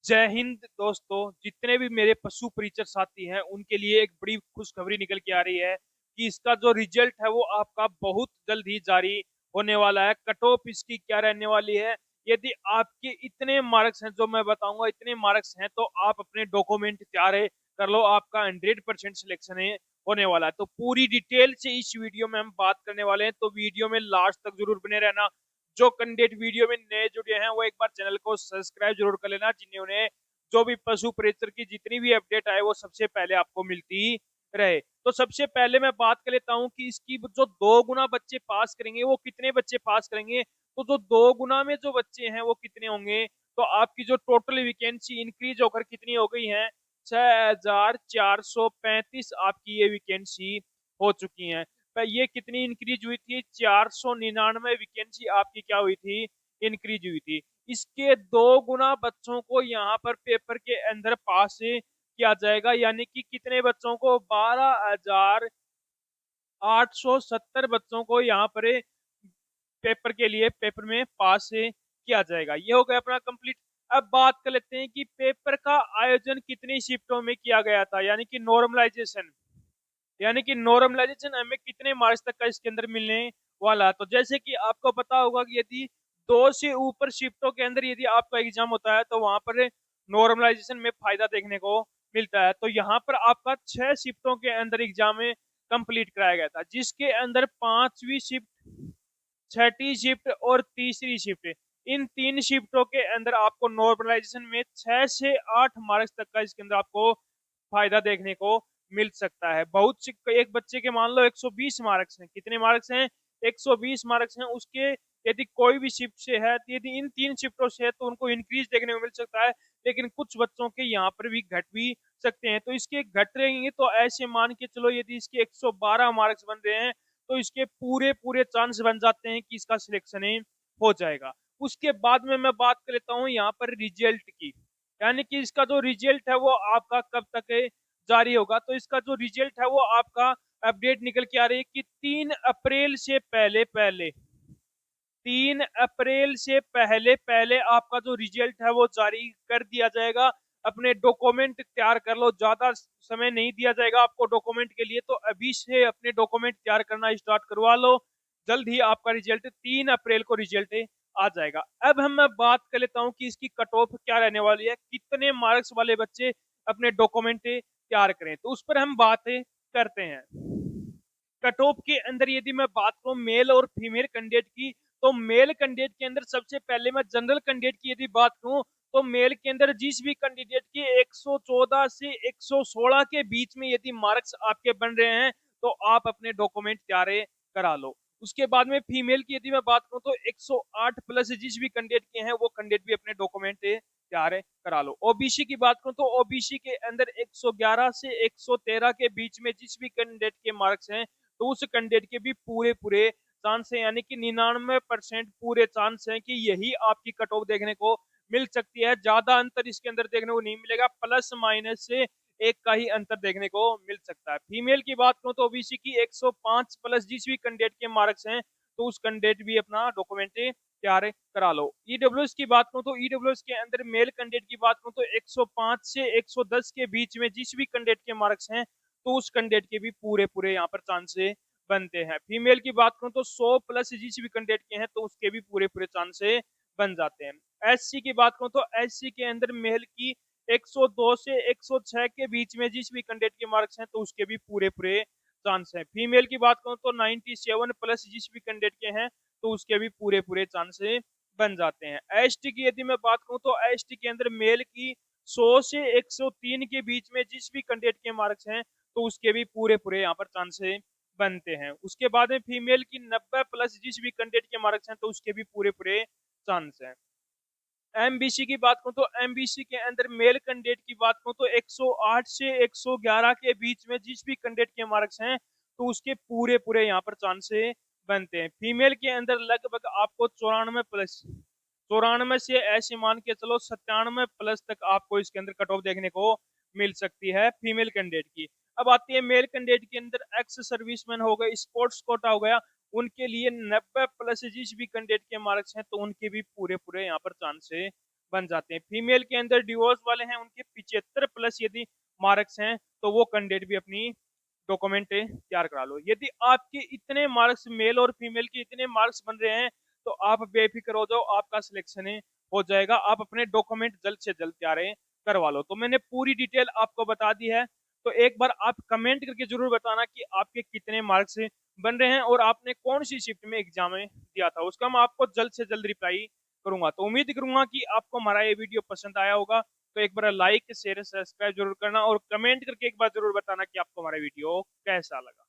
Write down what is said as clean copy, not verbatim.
जय हिंद दोस्तों। जितने भी मेरे पशु परिचर साथी हैं उनके लिए एक बड़ी खुशखबरी निकल के आ रही है कि इसका जो रिजल्ट है वो आपका बहुत जल्द ही जारी होने वाला है। कट ऑफ इसकी क्या रहने वाली है, यदि आपके इतने मार्क्स हैं जो मैं बताऊंगा, इतने मार्क्स हैं तो आप अपने डॉक्यूमेंट तैयार कर लो, आपका 100% सिलेक्शन होने वाला है। तो पूरी डिटेल से इस वीडियो में हम बात करने वाले हैं, तो वीडियो में लास्ट तक जरूर बने रहना। जो कैंडिडेट वीडियो में नए जुड़े हैं वो एक बार चैनल को सब्सक्राइब जरूर कर लेना, जिन्हें उन्हें जो भी पशु प्रेक्षर की जितनी भी अपडेट आए वो सबसे पहले आपको मिलती रहे। तो सबसे पहले मैं बात कर लेता हूं कि इसकी जो 2 गुना बच्चे पास करेंगे वो कितने बच्चे पास करेंगे। तो जो 2 गुना में जो बच्चे हैं वो कितने होंगे, तो आपकी जो टोटल वैकेंसी इंक्रीज होकर कितनी हो गई है, 6435 आपकी ये वैकेंसी हो चुकी है। ये कितनी इंक्रीज हुई थी, 499 वैकेंसी आपकी क्या हुई थी, इंक्रीज हुई थी। इसके 2 गुना बच्चों को यहाँ पर पेपर के अंदर पास किया जाएगा, यानी कि कितने बच्चों को, 12,870 बच्चों को यहाँ पर पेपर के लिए पेपर में पास किया जाएगा। ये हो गया अपना कंप्लीट। अब बात कर लेते हैं कि पेपर का आयोजन कितनी शिफ्टों में किया गया था, यानी कि नॉर्मलाइजेशन, यानी कि नॉर्मलाइजेशन हमें कितने मार्क्स तक का इसके अंदर मिलने वाला। तो जैसे कि आपको पता होगा कि यदि 2 से ऊपर शिफ्टों के अंदर यदि आपका एग्जाम होता है तो वहां पर नॉर्मलाइजेशन में फायदा देखने को मिलता है। तो यहाँ पर आपका 6 शिफ्टों के अंदर एग्जाम कंप्लीट कराया गया था, जिसके अंदर 5वीं शिफ्ट, छठी शिफ्ट और तीसरी शिफ्ट, इन 3 शिफ्टों के अंदर आपको नॉर्मलाइजेशन में 6 से 8 मार्क्स तक का इसके अंदर आपको फायदा देखने को मिल सकता है। बहुत से एक बच्चे के मान लो 120 मार्क्स हैं, कितने मार्क्स हैं, 120 मार्क्स हैं उसके। यदि कोई भी शिफ्ट से है, तो यदि इन 3 शिफ्टों से है तो उनको इंक्रीज देखने को मिल सकता है, लेकिन कुछ बच्चों के यहाँ पर भी घट भी सकते हैं। तो इसके घट रहेंगे तो ऐसे मान के चलो यदि इसके 112 मार्क्स बन रहे हैं तो इसके पूरे पूरे चांस बन जाते हैं कि इसका सिलेक्शन हो जाएगा। उसके बाद में मैं बात कर लेता हूँ यहाँ पर रिजल्ट की, यानी कि इसका जो रिजल्ट है वो आपका कब तक जारी होगा। तो इसका जो रिजल्ट है वो आपका अपडेट निकल के आ रही है कि 3 अप्रैल से पहले पहले, 3 अप्रैल से पहले पहले आपका जो रिजल्ट है वो जारी कर दिया जाएगा। अपने डॉक्यूमेंट तैयार कर लो, ज्यादा समय नहीं दिया जाएगा आपको डॉक्यूमेंट के लिए, तो अभी से अपने डॉक्यूमेंट तैयार करना स्टार्ट करवा लो। जल्द ही आपका रिजल्ट 3 अप्रैल को रिजल्ट आ जाएगा। अब हम मैं बात कर लेता हूँ कि इसकी कट ऑफ क्या रहने वाली है, कितने मार्क्स वाले बच्चे अपने डॉक्यूमेंट तैयार करें, तो उस पर हम बात करते हैं। कट ऑफ के अंदर यदि मैं बात करूं मेल और फीमेल कैंडिडेट की, तो मेल कैंडिडेट के अंदर सबसे पहले मैं जनरल कैंडिडेट की यदि बात करूं, तो मेल के अंदर जिस भी कैंडिडेट के 114 से 116 के बीच में यदि मार्क्स आपके बन रहे हैं तो आप अपने डॉक्यूमेंट तैयार करा लो। उसके बाद में फीमेल की यदि मैं बात करूं तो 108 प्लस जिस भी कैंडिडेट के हैं वो कैंडिडेट भी अपने डॉक्यूमेंट तैयार करा लो। ओबीसी की बात करूं तो ओबीसी के अंदर 111 से 113 के बीच में जिस भी कैंडिडेट के मार्क्स हैं तो उस कैंडिडेट के भी पूरे पूरे चांस है, यानी कि 99% पूरे चांस है कि यही आपकी कट ऑफ देखने को मिल सकती है। ज्यादा अंतर इसके अंदर देखने को नहीं मिलेगा, प्लस माइनस से एक का ही अंतर देखने को मिल सकता है। फीमेल की बात करूं तो ओबीसी की 105 प्लस जिस भी कैंडिडेट के मार्क्स हैं तो उस कैंडिडेट भी अपना डॉक्यूमेंट तैयार करा लो। ईडब्ल्यूएस की बात करूं तो ईडब्ल्यूएस के अंदर मेल कैंडिडेट की बात करूं तो 105 से 110 के बीच में जिस भी कैंडिडेट के मार्क्स हैं तो उस कैंडिडेट के भी पूरे पूरे यहाँ पर चांस बनते हैं। फीमेल की बात करूं तो 100 प्लस जिस भी कैंडिडेट के हैं तो उसके भी पूरे पूरे चांस बन जाते हैं। एससी की बात करूं तो एससी के अंदर मेल की 102 से 106 के बीच में जिस भी कैंडिडेट के मार्क्स हैं तो उसके भी पूरे पूरे चांस हैं। फीमेल की बात करूं तो 97 प्लस जिस भी कैंडिडेट के हैं तो उसके भी पूरे पूरे चांस बन जाते हैं। एसटी की यदि मैं बात करूं तो एसटी के अंदर मेल की 100 से 103 के बीच में जिस भी कैंडिडेट के मार्क्स हैं तो उसके भी पूरे पूरे यहाँ पर चांस बनते हैं। उसके बाद में फीमेल की 90 प्लस जिस भी कैंडिडेट के मार्क्स हैं तो उसके भी पूरे पूरे चांस हैं। एमबीसी की बात करूं तो एमबीसी के अंदर मेल कैंडिडेट की बात करूं तो 108 से 111 के बीच में जिस भी कैंडिडेट के मार्क्स हैं तो उसके पूरे पूरे यहाँ पर चांस बनते हैं। फीमेल के अंदर लगभग आपको 94 प्लस, 94 से ऐसे मान के चलो 97 प्लस तक आपको इसके अंदर कट ऑफ देखने को मिल सकती है फीमेल कैंडिडेट की। अब आती है मेल कैंडिडेट के अंदर, एक्स सर्विसमैन हो गए, स्पोर्ट्स कोटा हो गया, उनके लिए 90 प्लस जिस भी कैंडिडेट के मार्क्स हैं तो उनके भी पूरे पूरे यहाँ पर चांस बन जाते हैं। फीमेल के अंदर डिवोर्स वाले हैं, उनके 75 प्लस यदि मार्क्स हैं तो वो कैंडिडेट भी अपनी डॉक्यूमेंट तैयार करा लो। यदि आपके इतने मार्क्स, मेल और फीमेल के इतने मार्क्स बन रहे हैं तो आप बेफिक्र हो जाओ, आपका सिलेक्शन हो जाएगा। आप अपने डॉक्यूमेंट जल्द से जल्द तैयार करवा लो। तो मैंने पूरी डिटेल आपको बता दी है। तो एक बार आप कमेंट करके जरूर बताना कि आपके कितने मार्क्स बन रहे हैं और आपने कौन सी शिफ्ट में एग्जाम दिया था, उसका मैं आपको जल्द से जल्द रिप्लाई करूंगा। तो उम्मीद करूंगा कि आपको हमारा ये वीडियो पसंद आया होगा। तो एक बार लाइक शेयर सब्सक्राइब जरूर करना और कमेंट करके एक बार जरूर बताना कि आपको हमारा वीडियो कैसा लगा।